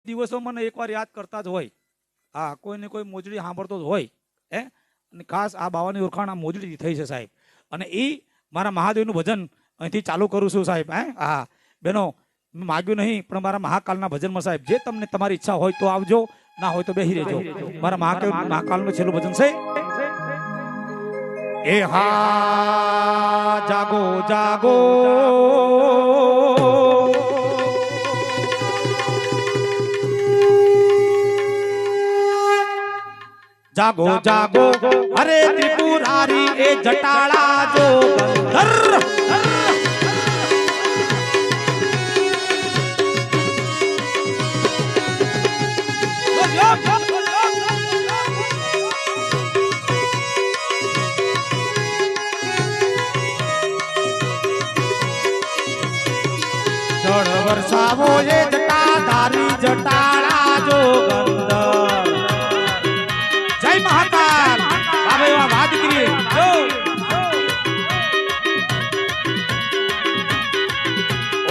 દિવસો મને એકવાર યાદ કરતા જ હોય. હા, કોઈને કોઈ મોજડી સાંભળતો જ હોય. અને ખાસ આ બાવાની ઓળખાણ આ મોજડીથી થઈ છે સાહેબ. અને એ મારા મહાદેવનું ભજન અહીંથી ચાલુ કરું છું સાહેબ. હા બેનો, મેં માગ્યું નહીં, પણ મારા મહાકાલના ભજનમાં સાહેબ જે તમને તમારી ઈચ્છા હોય તો આવજો, ના હોય તો બેહી રહેજો. મારા મહાકાલનું છેલ્લું ભજન છે. એ હા જાગો જાગો જાગો જાગો, અરે ત્રિપુરારી એ જટાળા જો જળ વરસાવો એ જટાધારી જટાળા જો ગંધર. જય મહાકાલ. બાબા એવા વાત કરીએ.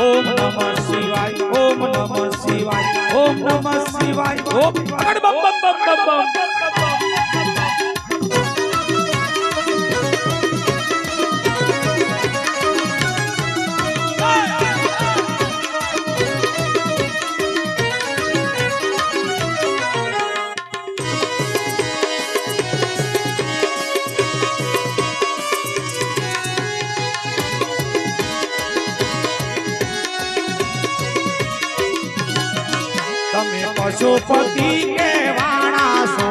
ઓમ નમઃ શિવાય, ઓમ નમઃ શિવાય, ઓમ નમઃ શિવાય, ઓમ બમ બમ બમ બમ બમ. પશુપતિ કે વાણાસો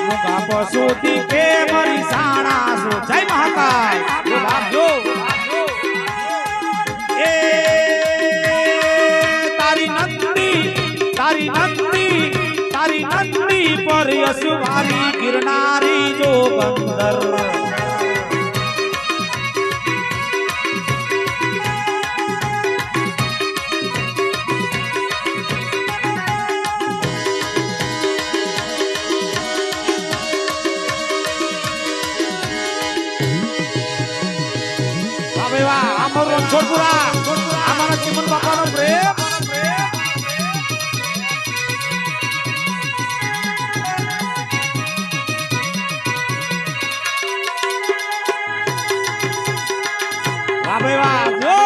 મુગા પશુતિ કે મરી સાણાસો. જય મહાકાલ. એ તારી નંદી તારી નંદી તારી નંદી પર યશવારી ગિરનારી જો બંદર. છોટપુરા અમારા ચીમન બાપાનો પ્રેમ. વાહ ભાઈ વાહ. જો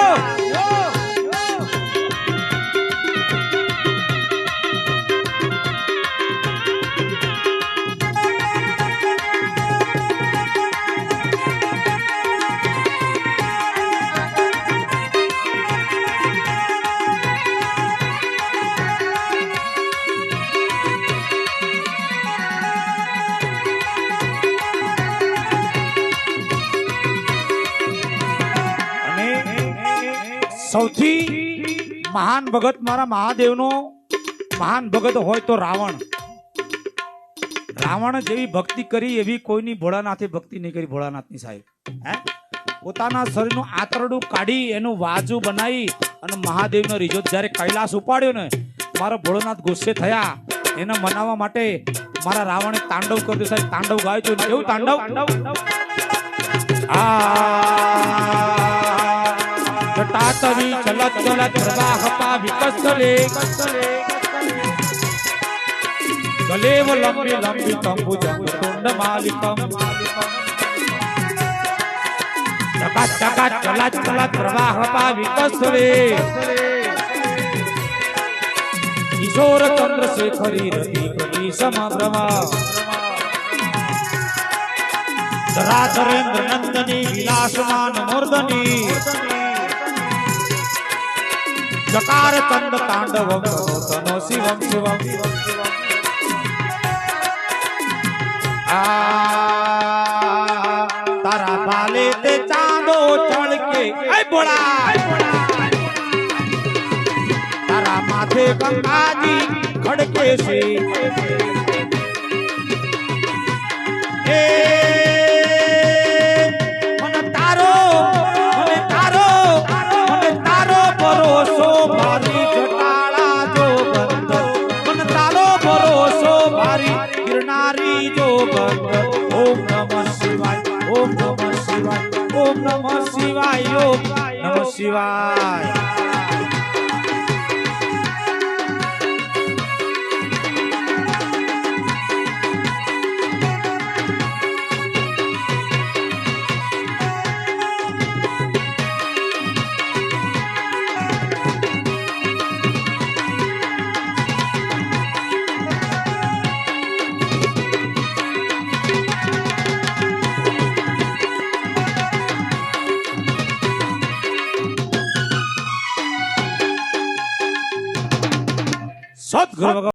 સૌથી મહાન ભગત મારા મહાદેવનો મહાન ભગત હોય તો રાવણ. રાવણ જેવી ભક્તિ કરી એવી કોઈની ભોળાનાથે ભક્તિ નહીં કરી. ભોળાનાથની સાહેબ પોતાના શરીરનું આંતરડું કાઢી એનું વાજુ બનાવી અને મહાદેવનો રીજો જ્યારે કૈલાસ ઉપાડ્યો ને, મારા ભોળાનાથ ગુસ્સે થયા. એને મનાવવા માટે મારા રાવણે તાંડવ કર્યું સાહેબ. તાંડવ ગાય તો એવું તાંડવ. જટાતવી ચલત ચલત પ્રવાહ પાવી કસલે ગલેવ લંબી લંબી કંબુજંગ તુંડ માલિકમ. ચકાત ચકાત ચલત ચલત પ્રવાહ પાવી કસલે કિશોર ચંદ્રશેખરી રતિ પ્રતિ સમબ્રમા. ધરાધરેન્દ્ર નંદની વિલાસમાન મૂર્ધની જકાર ચંદ તાંડવમ તનો શિવમ શિવમ. તારા બાલે તે ચાંદો ચળકે એ બોળા. તારા માથે ગંગાજી ખડકે છે. એ મને તારો ભરોસો ભારી જટાળા જો બંદર. મન તારો ભરોસો ભારી ગિરનારી જો બંદર. ઓમ નમઃ શિવાય, ઓમ નમઃ શિવાય, ઓમ નમઃ શિવાય, ઓમ નમઃ શિવાય. સદગુરુ ભગવાન